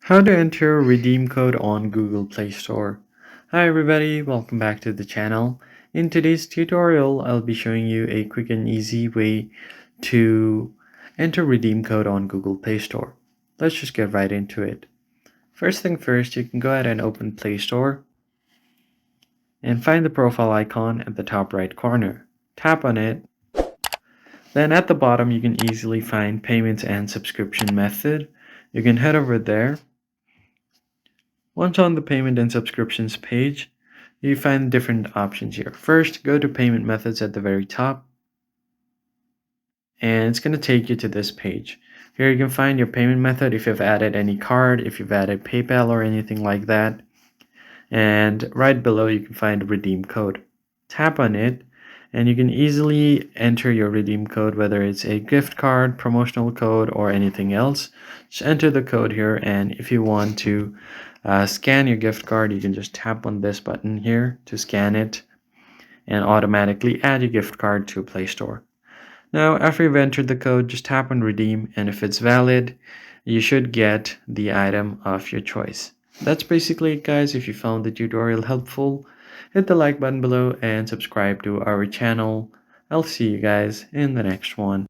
How to enter redeem code on Google Play Store. Hi everybody, welcome back to the channel. In today's tutorial, I'll be showing you a quick and easy way to enter redeem code on Google Play Store. Let's just get right into it. First thing first, you can go ahead and open Play Store and find the profile icon at the top right corner. Tap on it. Then at the bottom, you can easily find payments and subscription method. You can head over there. Once on the payment and subscriptions page, you find different options here. First, go to payment methods at the very top, and it's going to take you to this page. Here you can find your payment method if you've added any card, if you've added PayPal or anything like that. And right below you can find redeem code. Tap on it and you can easily enter your redeem code, whether it's a gift card, promotional code, or anything else. Just enter the code here, and if you want to scan your gift card, you can just tap on this button here to scan it and automatically add your gift card to Play Store. Now, after you've entered the code, just tap on redeem, and if it's valid, you should get the item of your choice. That's basically it, guys. If you found the tutorial helpful, hit the like button below and subscribe to our channel. I'll see you guys in the next one.